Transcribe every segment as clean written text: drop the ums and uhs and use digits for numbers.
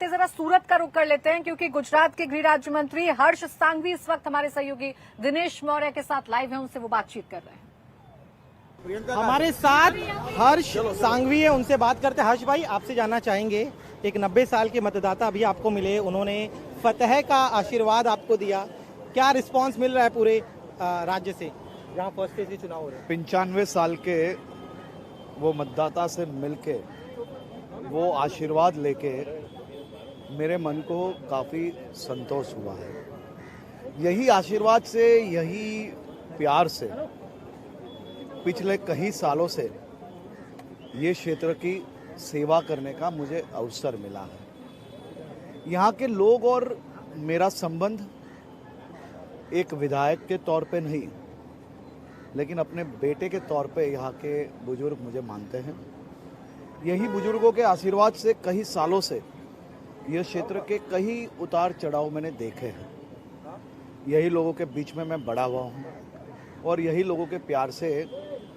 जरा सूरत का रुख कर लेते हैं क्योंकि गुजरात के गृह राज्य मंत्री हर्ष सांघवी इस वक्त हमारे सहयोगी दिनेश मौर्य के साथ लाइव हैं, उनसे वो बातचीत कर रहे हैं। हमारे साथ हर्ष सांघवी है, उनसे बात करते हैं। हर्ष भाई, आपसे जानना चाहेंगे, एक 90 साल के मतदाता अभी आपको मिले, उन्होंने फतह का आशीर्वाद आपको दिया, क्या रिस्पांस मिल रहा है पूरे राज्य से जहां फर्स्ट फेज के चुनाव हो रहे हैं? 95 साल के वो मतदाता से मिलके वो आशीर्वाद लेके मेरे मन को काफ़ी संतोष हुआ है। यही आशीर्वाद से, यही प्यार से पिछले कई सालों से ये क्षेत्र की सेवा करने का मुझे अवसर मिला है। यहाँ के लोग और मेरा संबंध एक विधायक के तौर पे नहीं, लेकिन अपने बेटे के तौर पे यहाँ के बुजुर्ग मुझे मानते हैं। यही बुजुर्गों के आशीर्वाद से कई सालों से यह क्षेत्र के कई उतार चढ़ाव मैंने देखे हैं। यही लोगों के बीच में मैं बड़ा हुआ हूँ और यही लोगों के प्यार से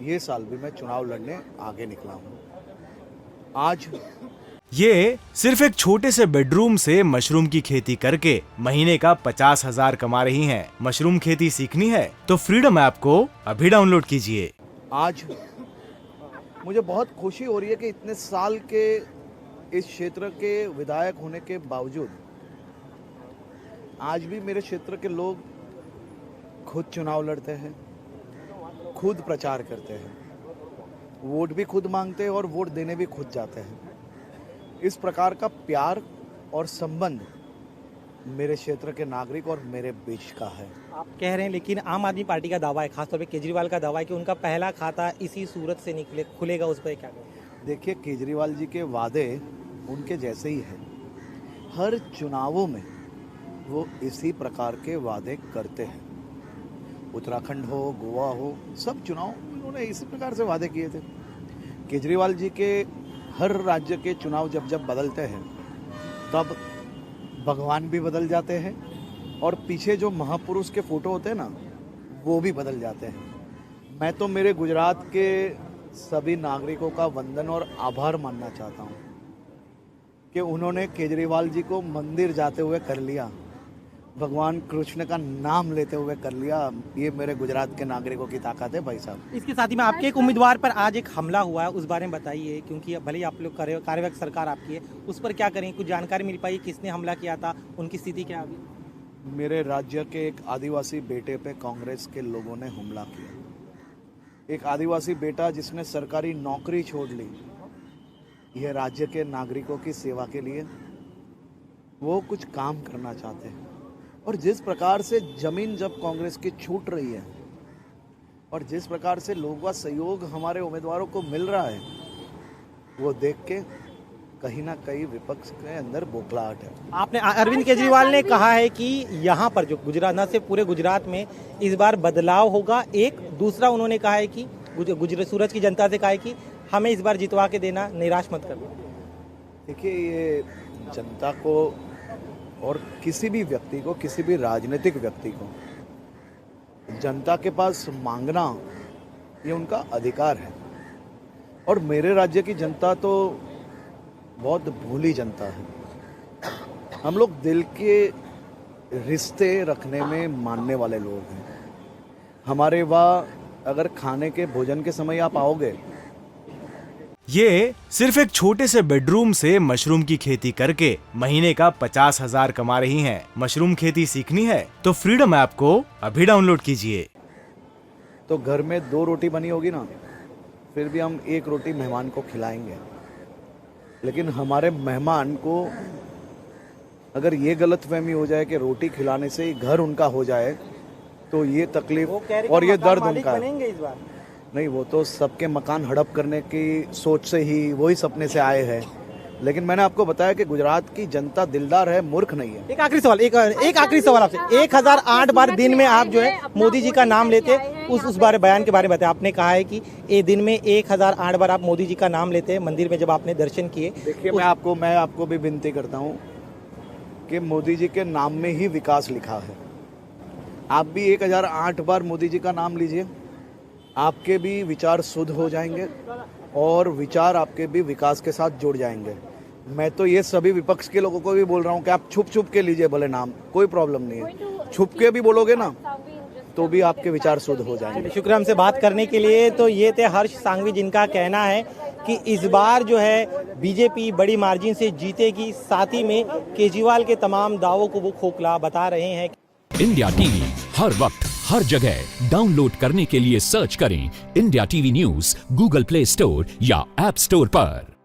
ये साल भी मैं चुनाव लड़ने आगे निकला हूँ। आज ये सिर्फ एक छोटे से बेडरूम से मशरूम की खेती करके महीने का 50,000 कमा रही हैं। मशरूम खेती सीखनी है तो फ्रीडम ऐप को अभी डाउनलोड कीजिए। आज मुझे बहुत खुशी हो रही है कि इतने साल के इस क्षेत्र के विधायक होने के बावजूद आज भी मेरे क्षेत्र के लोग खुद चुनाव लड़ते हैं, खुद प्रचार करते हैं, वोट भी खुद मांगते हैं और वोट देने भी खुद जाते हैं। इस प्रकार का प्यार और संबंध मेरे क्षेत्र के नागरिक और मेरे बीच का है। आप कह रहे हैं, लेकिन आम आदमी पार्टी का दावा है, खासतौर पे केजरीवाल का दावा है कि उनका पहला खाता इसी सूरत से खुलेगा, उस पर क्या कहें? देखिए, केजरीवाल जी के वादे उनके जैसे ही हैं। हर चुनावों में वो इसी प्रकार के वादे करते हैं। उत्तराखंड हो, गोवा हो, सब चुनाव उन्होंने इसी प्रकार से वादे किए थे। केजरीवाल जी के हर राज्य के चुनाव जब जब बदलते हैं तब भगवान भी बदल जाते हैं और पीछे जो महापुरुष के फोटो होते हैं ना, वो भी बदल जाते हैं। मैं तो मेरे गुजरात के सभी नागरिकों का वंदन और आभार मानना चाहता हूँ कि उन्होंने केजरीवाल जी को मंदिर जाते हुए कर लिया, भगवान कृष्ण का नाम लेते हुए कर लिया। ये मेरे गुजरात के नागरिकों की ताकत है भाई साहब। इसके साथ ही में आपके एक उम्मीदवार पर आज एक हमला हुआ है, उस बारे में बताइए, क्योंकि भले ही आप लोग कार्यवाहक सरकार आपकी है, उस पर क्या करें? कुछ जानकारी मिल पाई, किसने हमला किया था, उनकी स्थिति क्या अभी? मेरे राज्य के एक आदिवासी बेटे पे कांग्रेस के लोगों ने हमला किया। एक आदिवासी बेटा जिसने सरकारी नौकरी छोड़ ली, यह राज्य के नागरिकों की सेवा के लिए वो कुछ काम करना चाहते हैं। और जिस प्रकार से जमीन जब कांग्रेस की छूट रही है और जिस प्रकार से लोगों का सहयोग हमारे उम्मीदवारों को मिल रहा है, वो देख के कहीं ना कहीं विपक्ष के अंदर बौखलाहट है। आपने अरविंद केजरीवाल ने कहा है कि यहाँ पर जो गुजरात, न सिर्फ पूरे गुजरात में इस बार बदलाव होगा। एक दूसरा उन्होंने कहा है कि सूरत की जनता से कहा है कि हमें इस बार जितवा के देना, निराश मत करना। देखिए, ये जनता को और किसी भी व्यक्ति को, किसी भी राजनीतिक व्यक्ति को जनता के पास मांगना ये उनका अधिकार है। और मेरे राज्य की जनता तो बहुत भोली जनता है। हम लोग दिल के रिश्ते रखने में मानने वाले लोग हैं। हमारे वहाँ अगर खाने के भोजन के समय आप आओगे, ये सिर्फ एक छोटे से बेडरूम से मशरूम की खेती करके महीने का 50,000 कमा रही हैं। मशरूम खेती सीखनी है तो फ्रीडम ऐप को अभी डाउनलोड कीजिए। तो घर में 2 रोटी बनी होगी ना, फिर भी हम 1 रोटी मेहमान को खिलाएंगे। लेकिन हमारे मेहमान को अगर ये गलतफहमी हो जाए कि रोटी खिलाने से ही घर उनका हो जाए, तो ये तकलीफ और ये दर्द उनका है। इस बार नहीं, वो तो सबके मकान हड़प करने की सोच से ही, वही सपने से आए हैं। लेकिन मैंने आपको बताया कि गुजरात की जनता दिलदार है, मूर्ख नहीं है। एक आखिरी सवाल आपसे, 1008 बार दिन में आप जो है मोदी जी का नाम लेते, उस बारे बयान के बारे में बताया। आपने कहा है कि ये दिन में 1008 बार आप मोदी जी का नाम लेते हैं मंदिर में जब आपने दर्शन किए। देखिए, मैं आपको भी विनती करता हूँ कि मोदी जी के नाम में ही विकास लिखा है। आप भी 1008 बार मोदी जी का नाम लीजिए, आपके भी विचार शुद्ध हो जाएंगे और विचार आपके भी विकास के साथ जुड़ जाएंगे। मैं तो ये सभी विपक्ष के लोगों को भी बोल रहा हूँ कि आप छुप छुप के लीजिए भले नाम, कोई प्रॉब्लम नहीं है। छुप के भी बोलोगे ना तो भी आपके विचार शुद्ध हो जाएंगे। शुक्र हमसे बात करने के लिए। तो ये थे हर्ष सांघवी, जिनका कहना है कि इस बार जो है बीजेपी बड़ी मार्जिन से जीतेगी। साथ ही में केजरीवाल के तमाम दावों को वो खोखला बता रहे हैं। इंडिया टीवी हर वक्त हर जगह डाउनलोड करने के लिए सर्च करें India TV news Google play store या ऐप स्टोर पर।